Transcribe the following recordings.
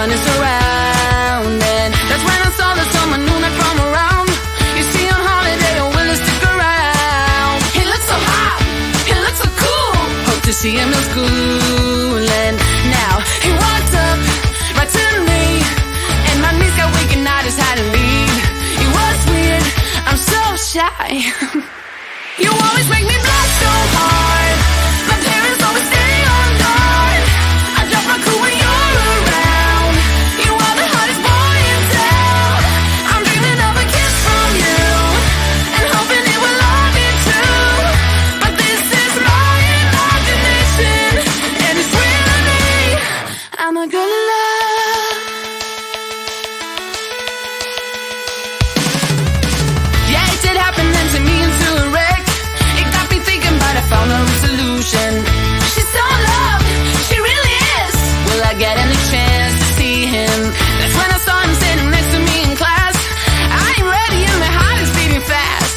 running around. And that's when I saw that someone new not from around. Is he on holiday or will he stick around? He looks so hot, he looks so cool. Hope to see him in school. And now he walked up right to me, and my knees got weak and I just had to leave. It was weird, I'm so shy. You always make me blush so hard. My parents always stay on guard. I drop my cool when you're around. You are the hottest boy in town. I'm dreaming of a kiss from you and hoping it will love me too. But this is my imagination, and it's real to me. I'm a girl in love. Yeah, it did happen then to me and to a wreck. It got me thinking, but I found a solution. She's so in love, she really is. Will I get any chance to see him? That's when I saw him sitting next to me in class. I ain't ready and my heart is beating fast.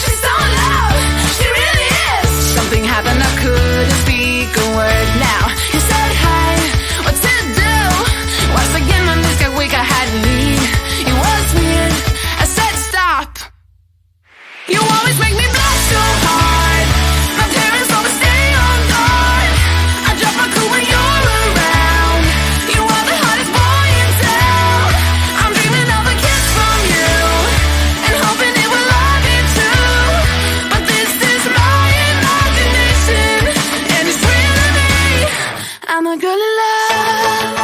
She's so in love, she really is. Something happened, I couldn't speak a word. Now he said hi, what to do? Once again my knees got weak, I had to leave. It was weird, I said stop. You always make me blush so hard. My parents always stay on guard. I drop my cool when you're around. You are the hottest boy in town. I'm dreaming of a kiss from you and hoping it will love me too. But this is my imagination, and it's real to me. I'm a girl in love.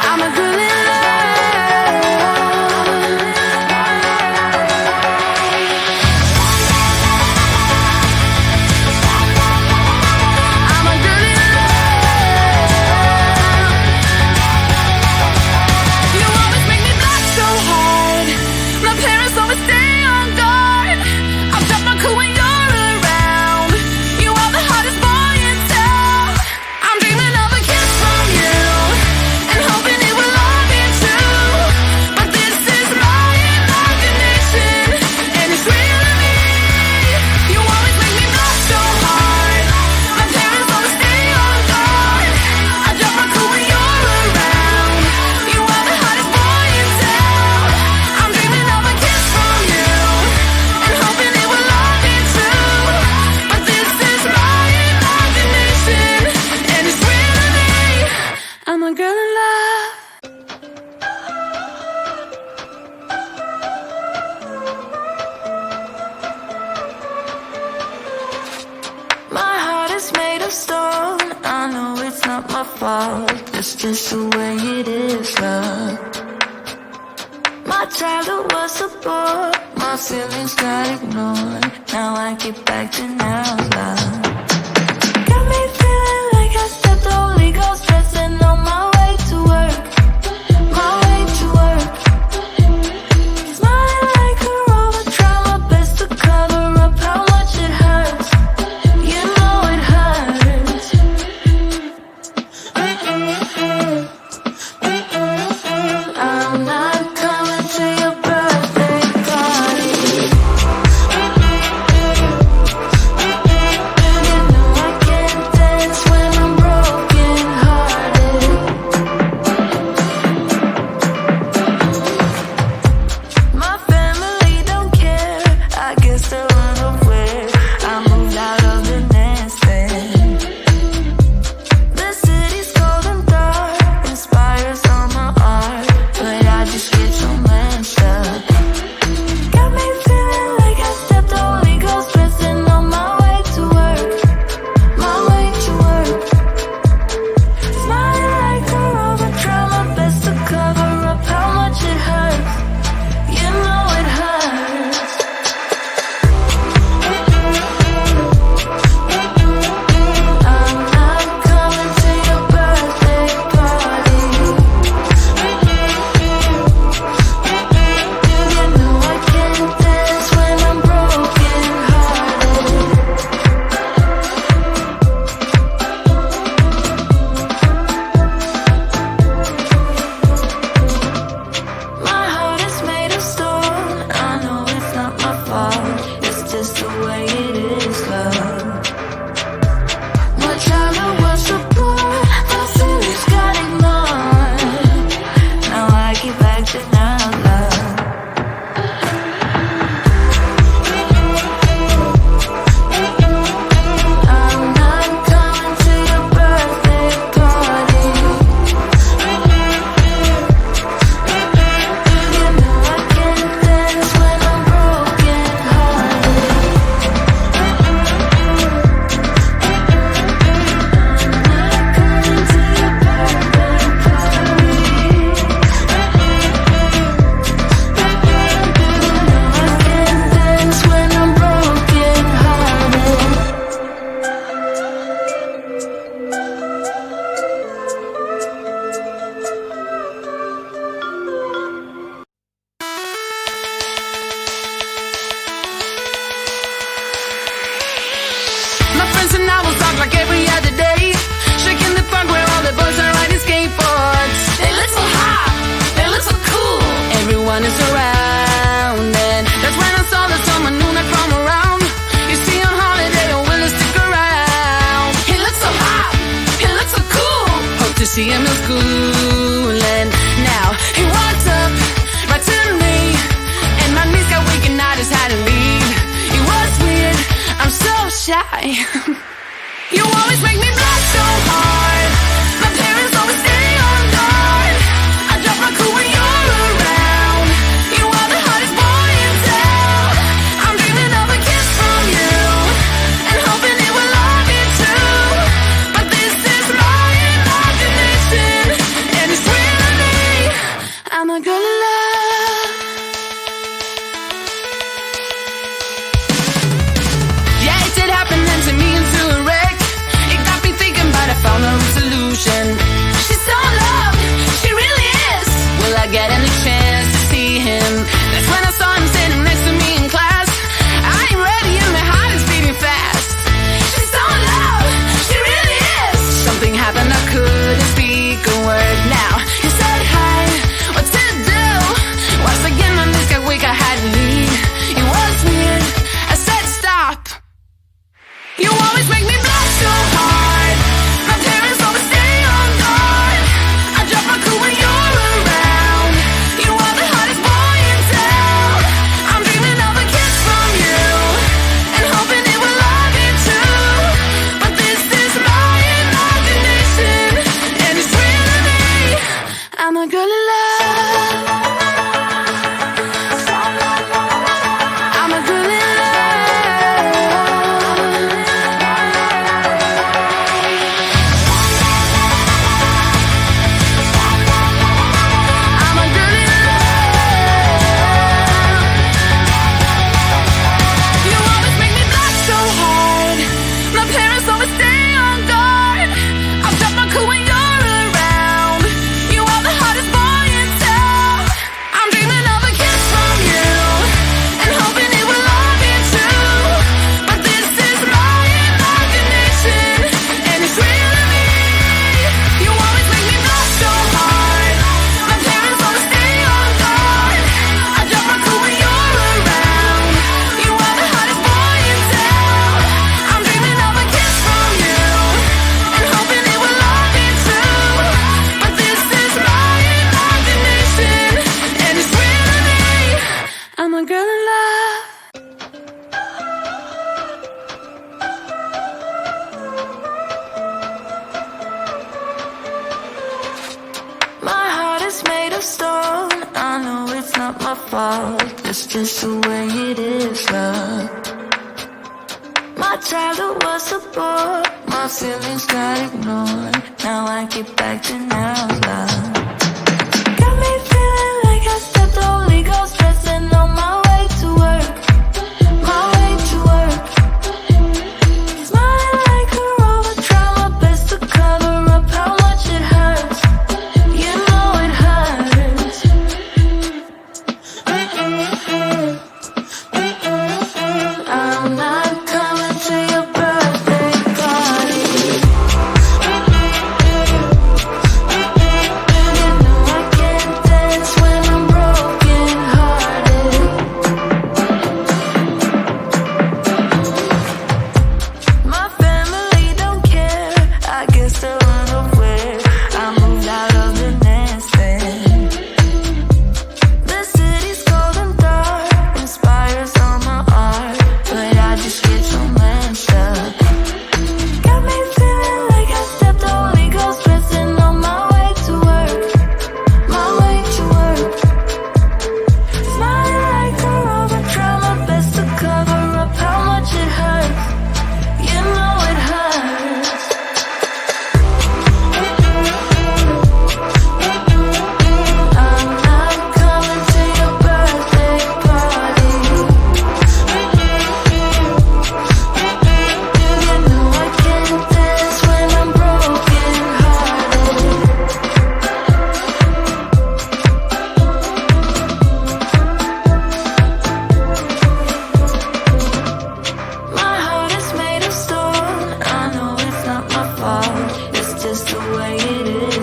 I'm a girl in love. I'm a girl in love. You always make me blush so hard. My parents always stay on guard. I drop my cool when you're around. You are the hottest boy in town. I'm dreaming of a kiss from you and hoping it will love me too. But this is my imagination, and it's real to me. You always make me blush so hard. My parents always stay on guard. I drop my cool when you're around. You are the hottest boy in town. I'm dreaming of a kiss from you and hoping it will love me too. But this is my imagination, and it's real to me. I'm a girl in love. My heart is made of stone. I know it's not my fault. It's just the way it is, love. My childhood was a bore. My feelings got ignored. Now I get back to now, love. Got me feeling like I stepped on legal stressing on my way to work. My way to work. Smiling like a robot, try my best to cover up how much it hurts. You know it hurts. I'm not coming to your birthday party. to see him in school. And now he walked up right to me, and my knees got weak and I just had to leave. It was weird, I'm so shy. You always make me blush so hard. My parents always stay on guard. I drop my cool when you're around. You are the hottest boy in town. I'm dreaming of a kiss from you and hoping it will all be true. But this is my imagination, and it's real to me. I'm a girl in love. Yeah, it did happen then to me into a wreck. It got me thinking, but I found a solution. She's so in love, she really is. Will I get any chance to see him? That's when I saw him sitting next to me in class. I ain't ready and my heart is beating fast. She's so in love, she really is. Something happened, I couldn't speak a word. Now he said hi, what to do? Once again my knees got weak, I had to leave. It was weird, I said stop. You always make me blush so hard. My parents always stay on guard. I drop my cool when you're around. You are the hottest boy in town. I'm dreaming of a kiss from you and hoping it will all be true. But this is my imagination, and it's real to me. I'm a girl in love. I'm a girl in love. I'm a girl in love. You always make me blush so hard. My parents always stay on guard. I drop my cool when you're around. You are the hottest boy in town. I'm dreaming of a kiss from you and hoping it will all be true. But this is my imagination, and it's real to me. You always make me blush so hard. My parents always stay on guard. I drop my cool when you're around. You are the hottest boy in town. I'm dreaming of a kiss from you and hoping it will all be true. But this is my imagination, and it's real to me. I'm a girl in love. My heart is made of stone. I know it's not my fault. It's just the way it is, love. My childhood was a bore. My feelings got ignored. Now I get back to now, love. Got me feeling like I stepped the Holy Ghost, dressing on my way to work. My way to work. Smiling like a robot, try my best to cover up how much it hurts. You know it hurts. I'm not coming to your birthday party. You know I can't dance when I'm broken hearted. My family don't care. I guess they're unaware. I moved out of the nest then. The city's cold and dark, inspires all my art, but I just get so messed up. Got me feeling like I stepped the Holy Ghost, dressing on my way to work. My way to work. Smiling like a robot, try my best to cover up how much it hurts. You know it hurts. I'm not coming to your birthday party. You know I can't dance when I'm broken hearted. My heart is made of stone. I know it's not my fault. It's just the way it is.